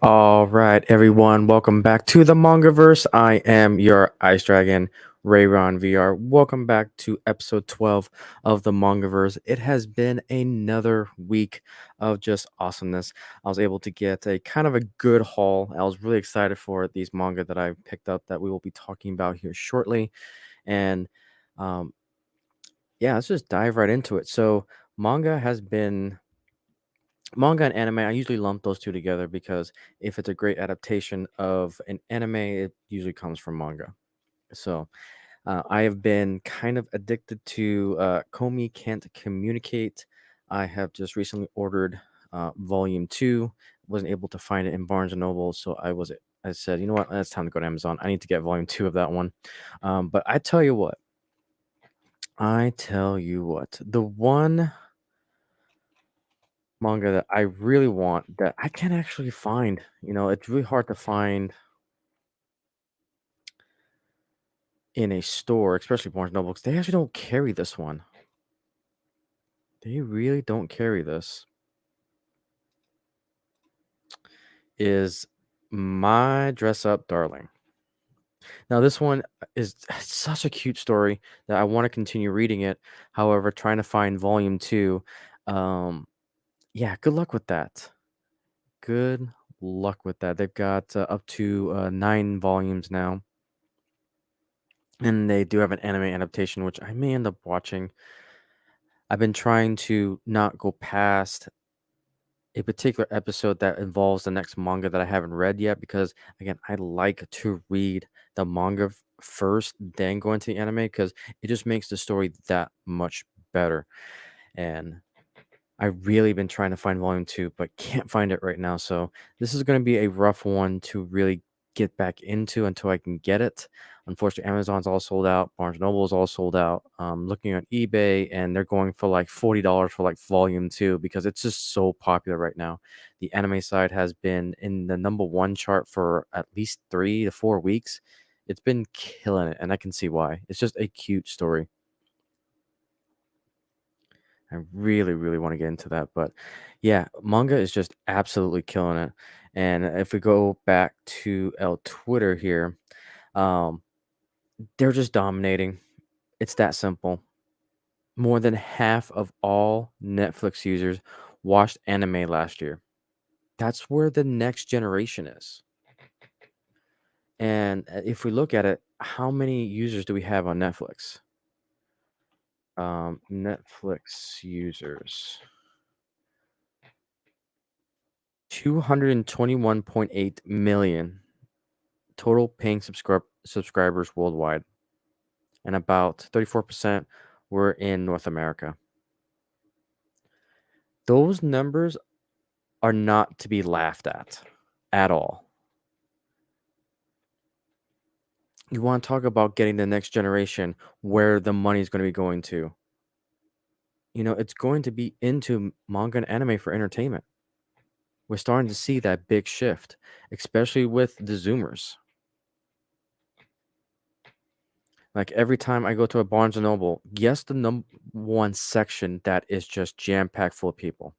All right, everyone, welcome back to the MangaVerse. I am your Ice Dragon, Rayron VR. Welcome back to episode 12 of the MangaVerse. It has been another week of just awesomeness. I was able to get a kind of a good haul. I was really excited for these manga that I picked up that we will be talking about here shortly. And um, yeah, let's just dive right into it. So, manga has been manga and anime, I usually lump those two together because if it's a great adaptation of an anime, it usually comes from manga. So I have been kind of addicted to Komi Can't Communicate. I have just recently ordered volume two. Wasn't able to find it in Barnes and Noble, so I said, you know what, it's time to go to Amazon. I need to get volume two of that one. But I tell you what, the one manga that I really want that I can't actually find. It's really hard to find in a store, especially Barnes Noble, because they actually don't carry this one. They really don't carry this. Is My Dress Up Darling. Now, this one is such a cute story that I want to continue reading it. However, trying to find volume two, um, yeah, good luck with that. Good luck with that. They've got up to 9 volumes now. And they do have an anime adaptation, which I may end up watching. I've been trying to not go past a particular episode that involves the next manga that I haven't read yet because, again, I like to read the manga first, then go into the anime because it just makes the story that much better. And I've really been trying to find volume two, but can't find it right now. So this is going to be a rough one to really get back into until I can get it. Unfortunately, Amazon's all sold out. Barnes Noble is all sold out. Looking at eBay, and they're going for like $40 for like volume two because it's just so popular right now. The anime side has been in the number one chart for at least 3 to 4 weeks. It's been killing it, and I can see why. It's just a cute story. I really, really want to get into that. But yeah, manga is just absolutely killing it. And if we go back to El Twitter here, um, they're just dominating. It's that simple. More than half of all Netflix users watched anime last year. That's where the next generation is. And if we look at it, how many users do we have on Netflix? Netflix users. 221.8 million total paying subscribers worldwide, and about 34% were in North America. Those numbers are not to be laughed at all. You want to talk about getting the next generation where the money is going to be going to. It's going to be into manga and anime for entertainment. We're starting to see that big shift, especially with the Zoomers. Like every time I go to a Barnes and Noble, guess the number one section that is just jam packed full of people.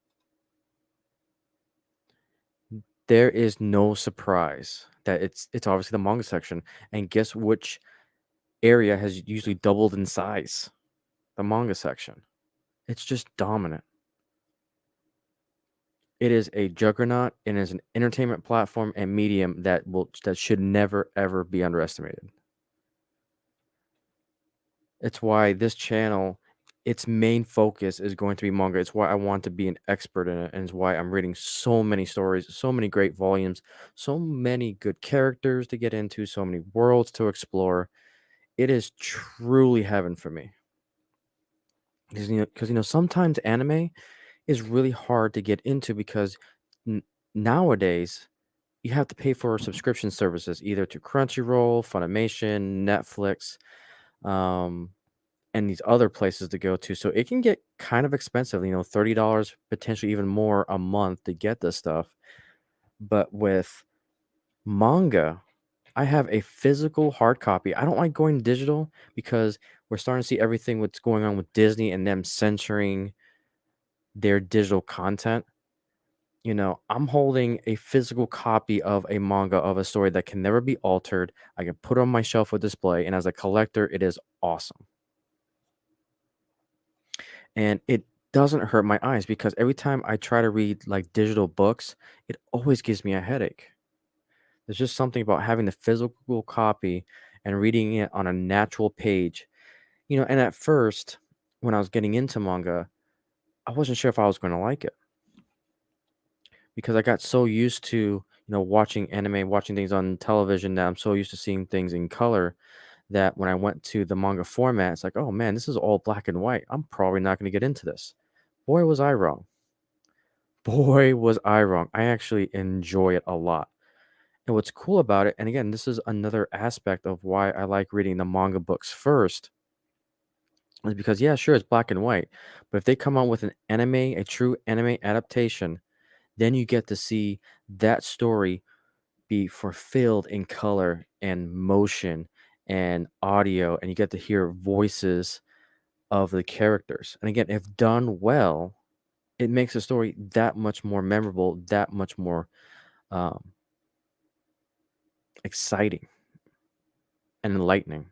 There is no surprise that it's obviously the manga section, and guess which area has usually doubled in size? The manga section. It's just dominant. It is a juggernaut and is an entertainment platform and medium that should never ever be underestimated. It's why this channel its main focus is going to be manga. It's why I want to be an expert in it, and it's why I'm reading so many stories, so many great volumes, so many good characters to get into, so many worlds to explore. It is truly heaven for me. Because sometimes anime is really hard to get into because n- nowadays you have to pay for subscription services either to Crunchyroll, Funimation, Netflix, um, and these other places to go to. So it can get kind of expensive, $30, potentially even more a month to get this stuff. But with manga, I have a physical hard copy. I don't like going digital because we're starting to see everything what's going on with Disney and them censoring their digital content. I'm holding a physical copy of a manga of a story that can never be altered. I can put it on my shelf for display, and as a collector, it is awesome. And it doesn't hurt my eyes because every time I try to read like digital books, it always gives me a headache. There's just something about having the physical copy and reading it on a natural page. And at first, when I was getting into manga, I wasn't sure if I was going to like it because I got so used to, watching anime, watching things on television that I'm so used to seeing things in color that when I went to the manga format, it's like, oh man, this is all black and white. I'm probably not going to get into this. Boy, was I wrong. Boy, was I wrong. I actually enjoy it a lot. And what's cool about it, and again, this is another aspect of why I like reading the manga books first, is because, yeah, sure, it's black and white. But if they come out with an anime, a true anime adaptation, then you get to see that story be fulfilled in color and motion and audio, and you get to hear voices of the characters. And again, if done well, it makes the story that much more memorable, that much more um, exciting and enlightening.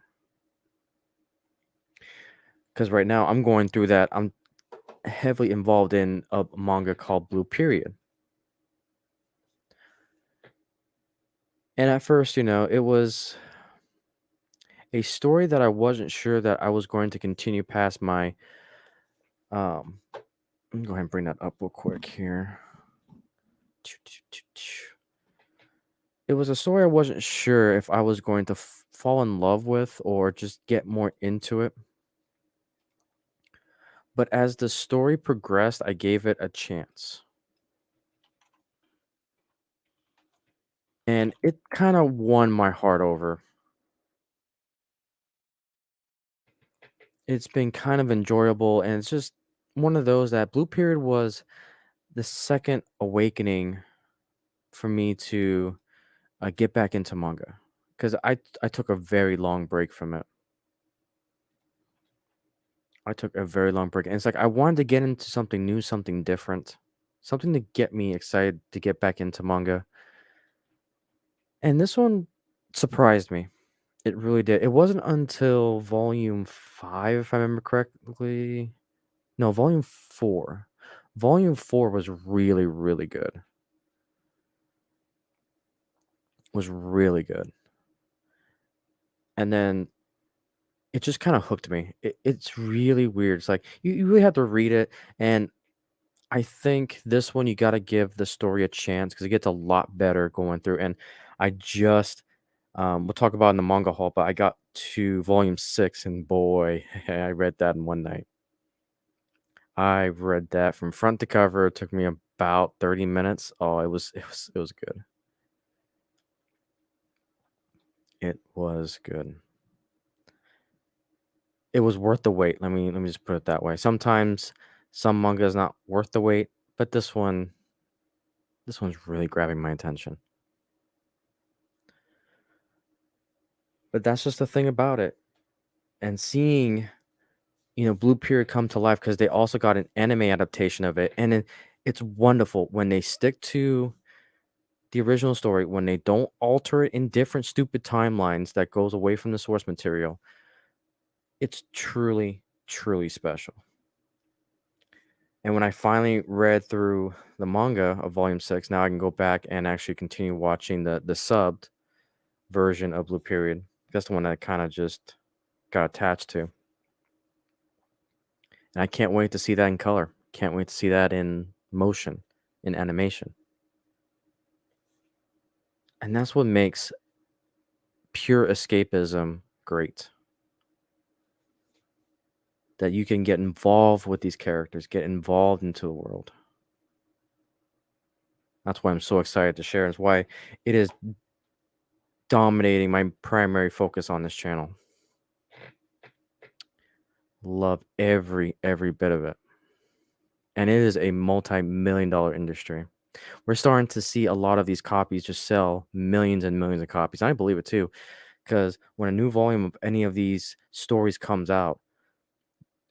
Because right now I'm going through that. I'm heavily involved in a manga called Blue Period. And at first, it was a story that I wasn't sure that I was going to continue past my. Let me go ahead and bring that up real quick here. It was a story I wasn't sure if I was going to fall in love with or just get more into it. But as the story progressed, I gave it a chance. And it kind of won my heart over. It's been kind of enjoyable, and it's just one of those that Blue Period was the second awakening for me to get back into manga because I took a very long break from it. I took a very long break, and it's like I wanted to get into something new, something different, something to get me excited to get back into manga. And this one surprised me. It really did. It wasn't until volume 5, if I remember correctly. No, volume 4. Volume 4 was really, really good. Was really good. And then it just kind of hooked me. It's really weird. It's like you really have to read it. And I think this one you got to give the story a chance because it gets a lot better going through. And I just, we'll talk about it in the manga hall, but I got to volume 6 and boy, I read that in one night. I read that from front to cover. It took me about 30 minutes. Oh, it was good. It was good. It was worth the wait. Let me just put it that way. Sometimes some manga is not worth the wait, but this one's really grabbing my attention. But that's just the thing about it. And seeing, Blue Period come to life because they also got an anime adaptation of it. And it's wonderful when they stick to the original story, when they don't alter it in different stupid timelines that goes away from the source material. It's truly, truly special. And when I finally read through the manga of Volume 6, now I can go back and actually continue watching the subbed version of Blue Period. That's the one that I kind of just got attached to. And I can't wait to see that in color. Can't wait to see that in motion, in animation. And that's what makes pure escapism great. That you can get involved with these characters, get involved into the world. That's why I'm so excited to share. It's why it is dominating my primary focus on this channel. Love every bit of it. And it is a multi-million-dollar industry. We're starting to see a lot of these copies just sell millions and millions of copies. And I believe it too, because when a new volume of any of these stories comes out,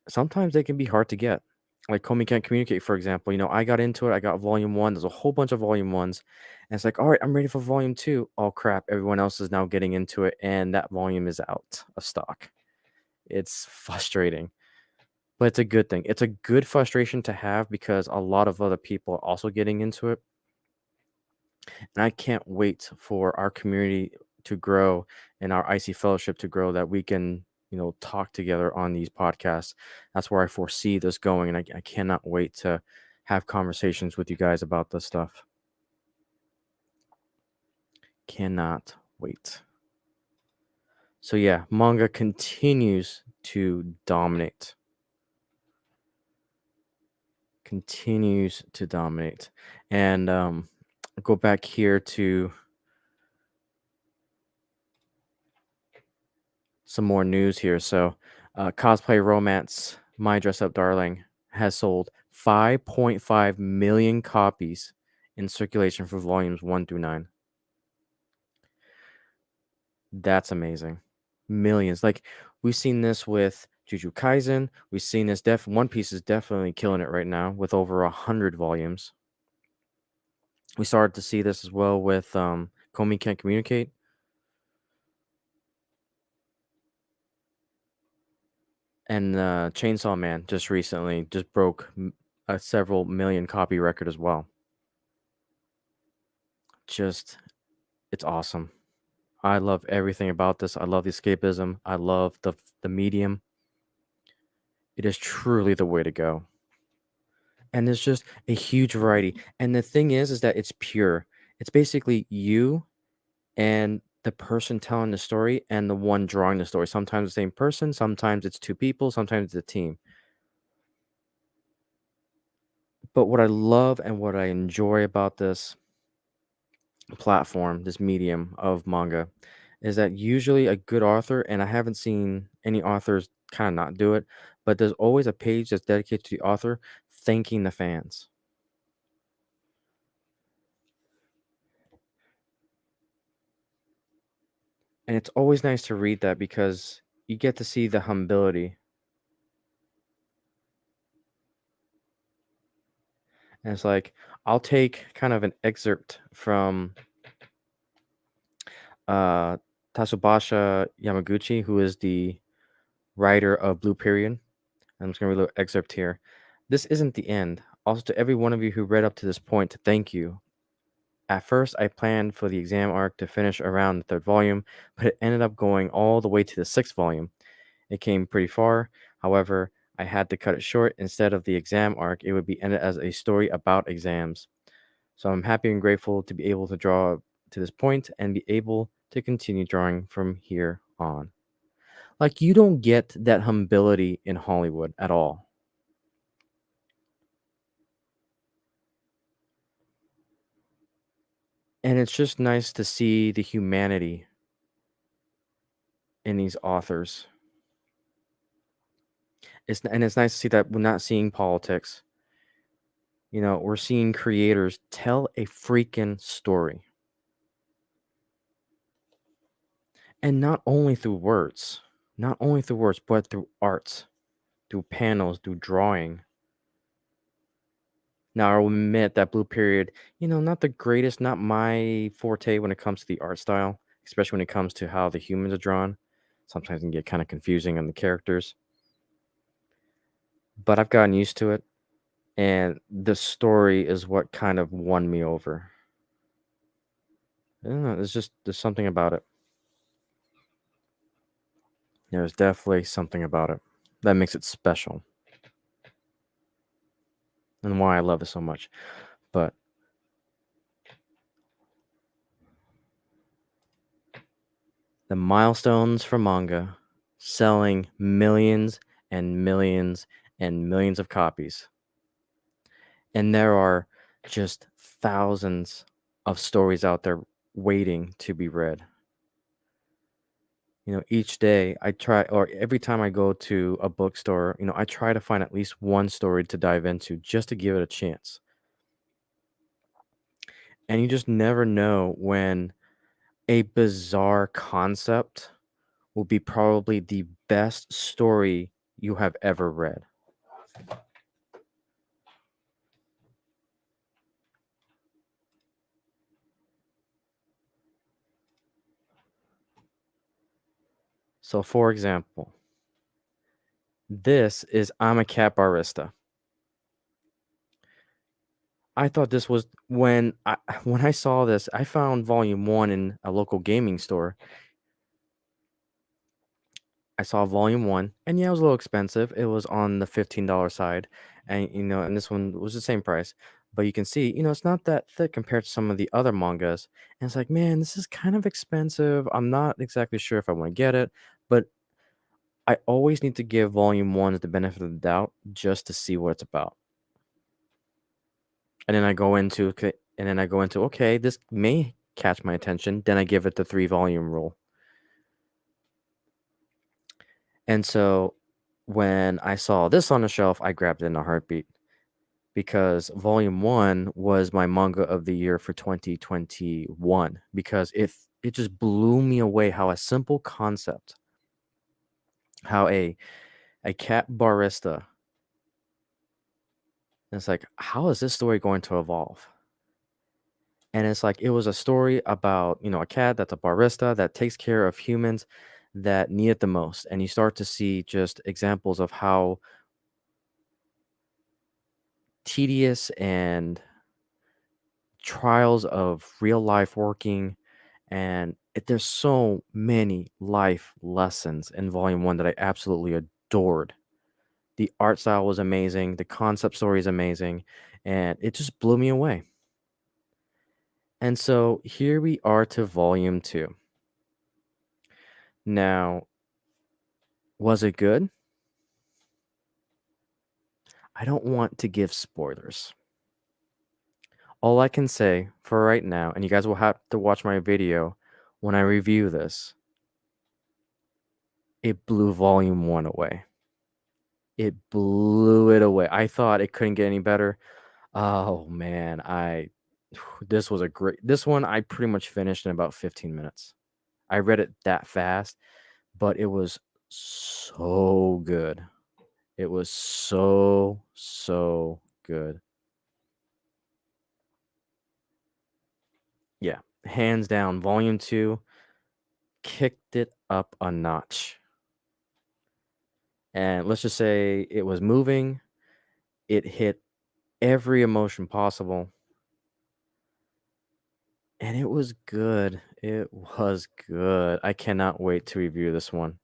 sometimes they can be hard to get. Like Komi Can't Communicate, for example. I got into it. I got volume 1. There's a whole bunch of volume 1s. And it's like, all right, I'm ready for volume 2. Oh, crap. Everyone else is now getting into it. And that volume is out of stock. It's frustrating. But it's a good thing. It's a good frustration to have because a lot of other people are also getting into it. And I can't wait for our community to grow and our IC fellowship to grow, that we can, talk together on these podcasts. That's where I foresee this going. And I cannot wait to have conversations with you guys about this stuff. Cannot wait. So yeah, manga continues to dominate. And go back here to some more news here. So, Cosplay Romance, My Dress Up Darling, has sold 5.5 million copies in circulation for volumes 1 through 9. That's amazing. Millions. Like, we've seen this with Jujutsu Kaisen. We've seen this. One Piece is definitely killing it right now with over 100 volumes. We started to see this as well with Komi Can't Communicate. And Chainsaw Man just recently just broke a several million copy record as well. It's awesome. I love everything about this. I love the escapism. I love the medium. It is truly the way to go. And there's just a huge variety. And the thing is that it's pure. It's basically you and the person telling the story and the one drawing the story. Sometimes the same person, sometimes it's two people, sometimes it's a team. But what I love and what I enjoy about this platform, this medium of manga, is that usually a good author, and I haven't seen any authors kind of not do it, but there's always a page that's dedicated to the author thanking the fans. And it's always nice to read that because you get to see the humility. And it's like, I'll take kind of an excerpt from Tasubasha Yamaguchi, who is the writer of Blue Period. I'm just going to read a little excerpt here. This isn't the end. Also, to every one of you who read up to this point, thank you. At first, I planned for the exam arc to finish around the third volume, but it ended up going all the way to the sixth volume. It came pretty far. However, I had to cut it short. Instead of the exam arc, it would be ended as a story about exams. So I'm happy and grateful to be able to draw to this point and be able to continue drawing from here on. Like, you don't get that humility in Hollywood at all. And it's just nice to see the humanity in these authors. It's nice to see that we're not seeing politics. We're seeing creators tell a freaking story. And not only through words, but through arts, through panels, through drawing. Now, I'll admit that Blue Period, not the greatest, not my forte when it comes to the art style, especially when it comes to how the humans are drawn. Sometimes it can get kind of confusing on the characters. But I've gotten used to it. And the story is what kind of won me over. I don't know, there's something about it. There's definitely something about it that makes it special. and why I love it so much. But the milestones for manga selling millions and millions and millions of copies. And there are just thousands of stories out there waiting to be read. Each day I try, or every time I go to a bookstore, I try to find at least one story to dive into just to give it a chance. And you just never know when a bizarre concept will be probably the best story you have ever read. So, for example, this is I'm a Cat Barista. I thought this was when I when I saw this, I found volume 1 in a local gaming store. I saw volume 1, and yeah, it was a little expensive. It was on the $15 side, and this one was the same price. But you can see, it's not that thick compared to some of the other mangas. And it's like, man, this is kind of expensive. I'm not exactly sure if I want to get it, but I always need to give volume 1 the benefit of the doubt just to see what it's about. And then I go into okay, this may catch my attention. Then I give it the 3 volume rule. And so when I saw this on the shelf, I grabbed it in a heartbeat because volume 1 was my manga of the year for 2021 because it just blew me away how a simple concept, how a cat barista, and it's like, how is this story going to evolve? And it's like it was a story about, a cat that's a barista that takes care of humans that need it the most. And you start to see just examples of how tedious and trials of real life working, and there's so many life lessons in volume 1 that I absolutely adored. The art style was amazing, the concept story is amazing, and it just blew me away. And so here we are to volume 2. Now, was it good? I don't want to give spoilers. All I can say for right now, and you guys will have to watch my video when I review this, it blew volume 1 away. It blew it away. I thought it couldn't get any better. Oh man, this was a great this one I pretty much finished in about 15 minutes. I read it that fast, but it was so good. It was so good. Yeah, hands down, volume 2 kicked it up a notch. And let's just say it was moving, it hit every emotion possible, and it was good. It was good. I cannot wait to review this one.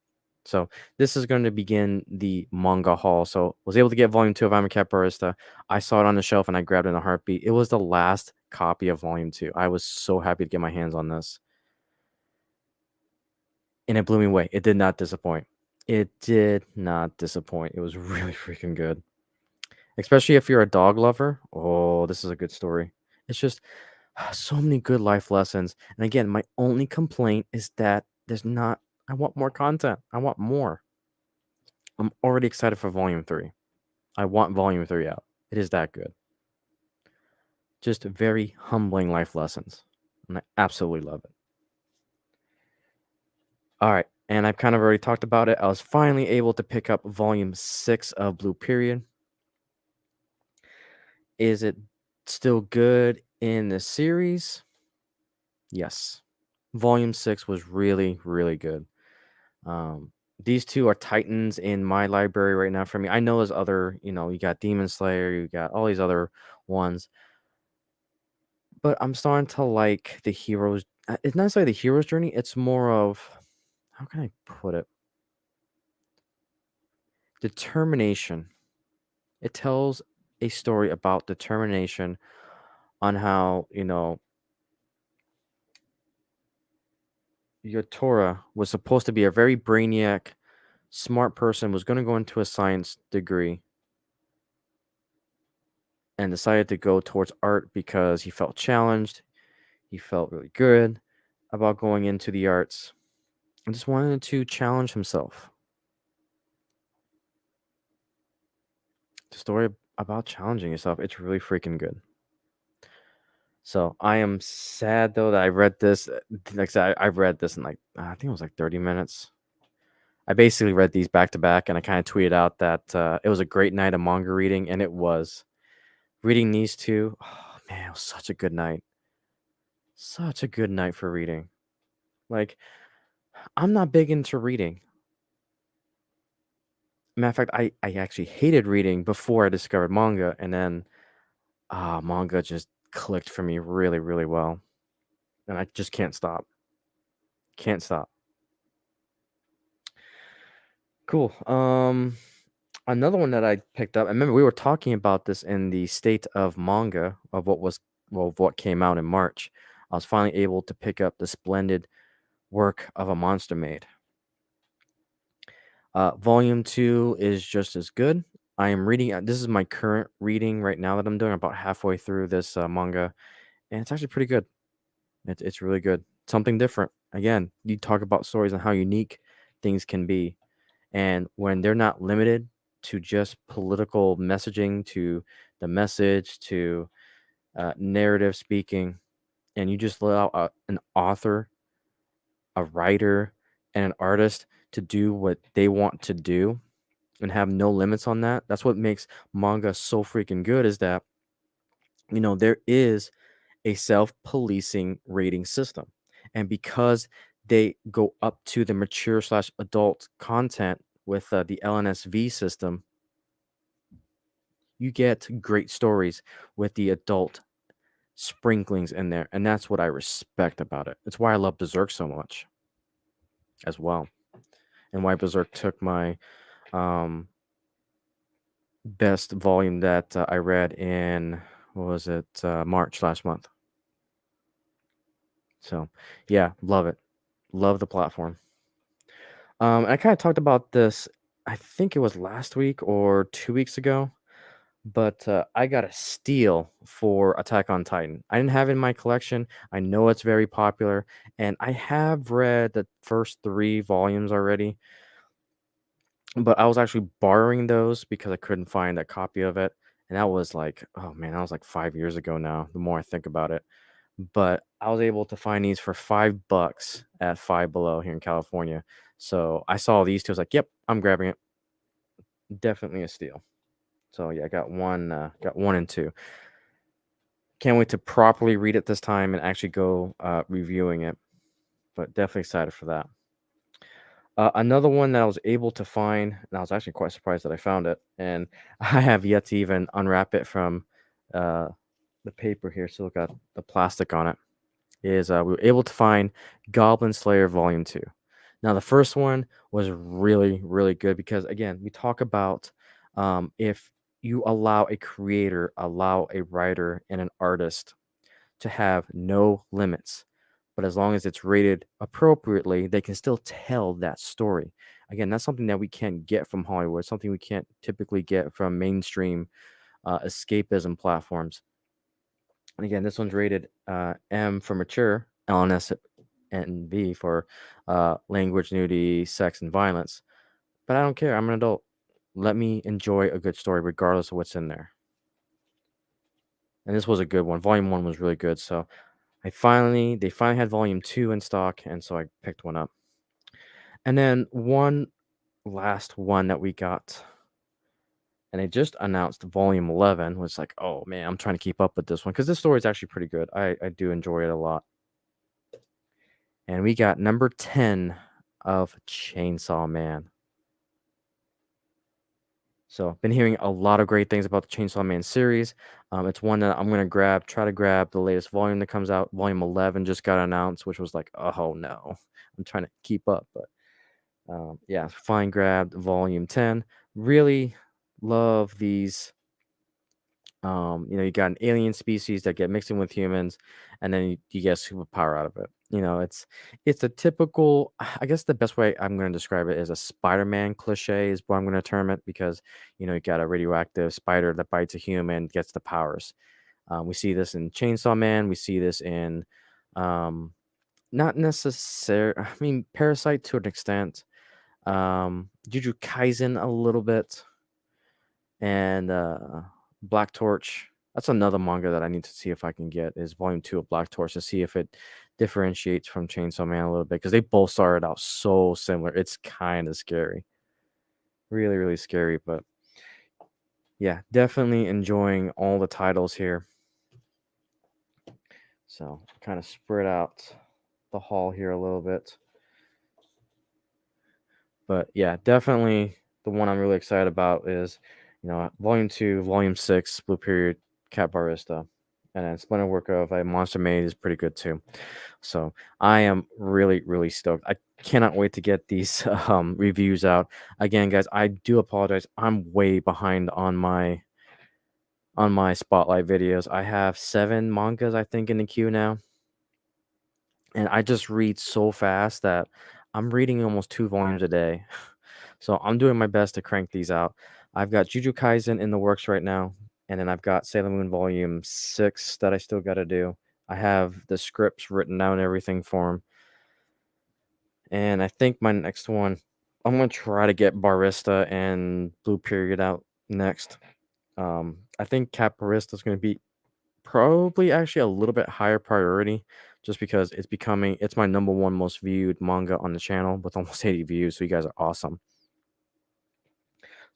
So this is going to begin the manga haul. So was able to get volume 2 of I'm a Cat Barista. I saw it on the shelf and I grabbed it in a heartbeat. It was the last copy of volume 2. I was so happy to get my hands on this. And it blew me away. It did not disappoint. It did not disappoint. It was really freaking good. Especially if you're a dog lover. Oh, this is a good story. It's just so many good life lessons. And again, my only complaint is that there's not I want more content. I want more. I'm already excited for volume 3. I want volume 3 out. It is that good. Just very humbling life lessons. And I absolutely love it. All right. And I've kind of already talked about it. I was finally able to pick up volume 6 of Blue Period. Is it still good in the series? Yes. Volume 6 was really, really good. Um, these two are titans in my library right now for me. I know there's other, you got Demon Slayer, you got all these other ones, but I'm starting to like the heroes. It's not necessarily the hero's journey. It's more of, how can I put it? Determination. It tells a story about determination on how, your Torah was supposed to be a very brainiac, smart person, was going to go into a science degree and decided to go towards art because he felt challenged. He felt really good about going into the arts and just wanted to challenge himself. The story about challenging yourself, it's really freaking good. So I am sad though that I read this. Like I said, I read this in I think it was like 30 minutes. I basically read these back to back, and I kind of tweeted out that it was a great night of manga reading, and it was. Reading these two, oh man, it was such a good night. Such a good night for reading. Like, I'm not big into reading. Matter of fact, I actually hated reading before I discovered manga, and then manga just clicked for me really, really well. And I just can't stop. Can't stop. Cool. Another one that I picked up. I remember we were talking about this in the state of manga of what came out in March. I was finally able to pick up the splendid work of A Monster Maid. Volume 2 is just as good. I am reading. This is my current reading right now that I'm doing. About halfway through this manga, and it's actually pretty good. It's really good. Something different. Again, you talk about stories and how unique things can be, and when they're not limited to just political messaging, to the message, to narrative speaking, and you just allow an author, a writer, and an artist to do what they want to do and have no limits on that. That's what makes manga so freaking good is that, there is a self-policing rating system. And because they go up to the mature slash adult content with the LNSV system, you get great stories with the adult sprinklings in there. And that's what I respect about it. It's why I love Berserk so much as well. And why Berserk took my um, best volume that I read in, what was it, March last month. So, yeah, love it. Love the platform. I kind of talked about this, I think it was last week or 2 weeks ago, but I got a steal for Attack on Titan. I didn't have it in my collection. I know it's very popular, and I have read the first 3 volumes already, but I was actually borrowing those because I couldn't find a copy of it. And that was like, oh man, that was like 5 years ago now, the more I think about it. But I was able to find these for $5 at Five Below here in California. So I saw these two. I was like, yep, I'm grabbing it. Definitely a steal. So yeah, I got one and two. Can't wait to properly read it this time and actually go reviewing it. But definitely excited for that. Another one that I was able to find, and I was actually quite surprised that I found it, and I have yet to even unwrap it from uh, the paper here. So look at the plastic on it. Is we were able to find Goblin Slayer Volume 2. Now, the first one was really, really good because, again, we talk about if you allow a creator, allow a writer, and an artist to have no limits, but as long as it's rated appropriately, they can still tell that story. Again, that's something that we can't get from Hollywood, something we can't typically get from mainstream escapism platforms. And again, this one's rated M for mature, LNS and V for language, nudity, sex, and violence. But I don't care. I'm an adult. Let me enjoy a good story regardless of what's in there. And this was a good one. Volume 1 was really good. So they finally had Volume 2 in stock, and so I picked one up. And then one last one that we got, and they just announced Volume 11, was like, oh man, I'm trying to keep up with this one because this story is actually pretty good. I do enjoy it a lot. And we got number 10 of Chainsaw Man. So, been hearing a lot of great things about the Chainsaw Man series. It's one that I'm going to try to grab the latest volume that comes out. Volume 11 just got announced, which was like, oh no, I'm trying to keep up. But yeah, fine grabbed Volume 10. Really love these You got an alien species that get mixed in with humans, and then you get a superpower out of it. It's a typical. I guess the best way I'm going to describe it is a Spider-Man cliche is what I'm going to term it, because you got a radioactive spider that bites a human, gets the powers. We see this in Chainsaw Man. We see this in, um, not necessarily. I mean, Parasite to an extent. Jujutsu Kaisen a little bit, and Black Torch. That's another manga that I need to see if I can get, is volume 2 of Black Torch, to see if it differentiates from Chainsaw Man a little bit, because they both started out so similar. It's kind of scary, really, really scary. But yeah, definitely enjoying all the titles here. So kind of spread out the haul here a little bit. But yeah, definitely the one I'm really excited about is, Volume 2, Volume 6, Blue Period, Cat Barista. And then Splendid Work of a Monster Maid is pretty good too. So I am really, really stoked. I cannot wait to get these reviews out. Again, guys, I do apologize. I'm way behind on my spotlight videos. I have 7 mangas, I think, in the queue now. And I just read so fast that I'm reading almost 2 volumes a day. So I'm doing my best to crank these out. I've got Jujutsu Kaisen in the works right now, and then I've got Sailor Moon Volume 6 that I still got to do. I have the scripts written down and everything for them. And I think my next one, I'm going to try to get Barista and Blue Period out next. I think Cat Barista is going to be probably actually a little bit higher priority, just because it's my number 1 most viewed manga on the channel with almost 80 views. So you guys are awesome.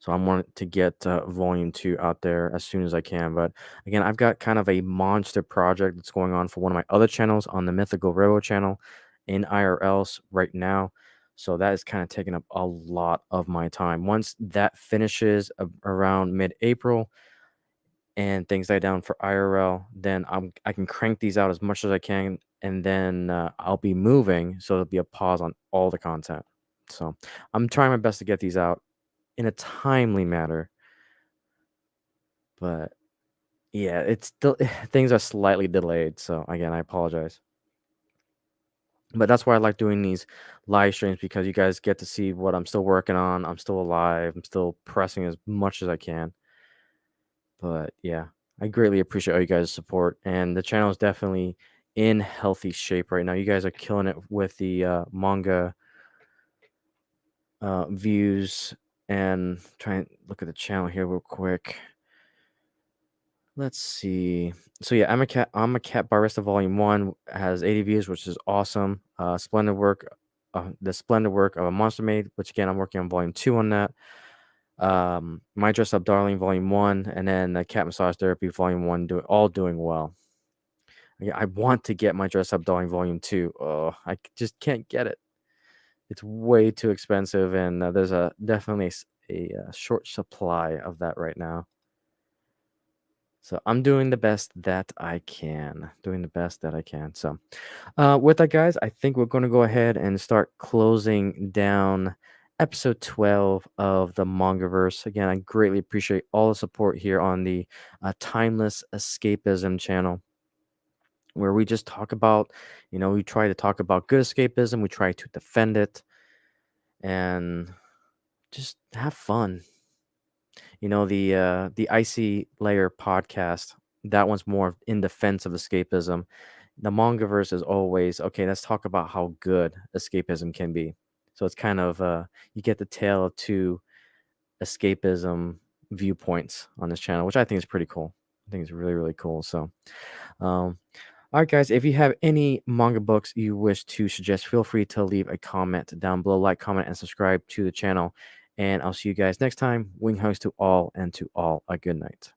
So I wanted to get volume 2 out there as soon as I can. But again, I've got kind of a monster project that's going on for one of my other channels on the Mythical Railroad channel in IRLs right now. So that is kind of taking up a lot of my time. Once that finishes around mid-April and things die down for IRL, then I can crank these out as much as I can, and then I'll be moving, so there'll be a pause on all the content. So I'm trying my best to get these out in a timely manner, but yeah, it's still things are slightly delayed. So again, I apologize. But that's why I like doing these live streams, because you guys get to see what I'm still working on. I'm still alive. I'm still pressing as much as I can. But yeah, I greatly appreciate all you guys' support, and the channel is definitely in healthy shape right now. You guys are killing it with the manga views. And try and look at the channel here real quick. Let's see. So yeah, I'm a Cat Barista Volume 1 has 80 views, which is awesome. The splendid work of a Monster Maid, which again I'm working on Volume 2 on that. My Dress Up Darling Volume 1, and then Cat Massage Therapy Volume 1 doing well. Yeah, I want to get My Dress Up Darling Volume 2. Oh, I just can't get it. It's way too expensive, and there's definitely a short supply of that right now. So I'm doing the best that I can. So, with that, guys, I think we're going to go ahead and start closing down episode 12 of the MangaVerse. Again, I greatly appreciate all the support here on the Timeless Escapism channel, where we just talk about, we try to talk about good escapism. We try to defend it and just have fun. The Icy Layer podcast, that one's more in defense of escapism. The MangaVerse is always, okay, let's talk about how good escapism can be. So it's kind of you get the tale of 2 escapism viewpoints on this channel, which I think is pretty cool. I think it's really, really cool. So all right, guys, if you have any manga books you wish to suggest, feel free to leave a comment down below. Like, comment, and subscribe to the channel. And I'll see you guys next time. Wing hugs to all, and to all a good night.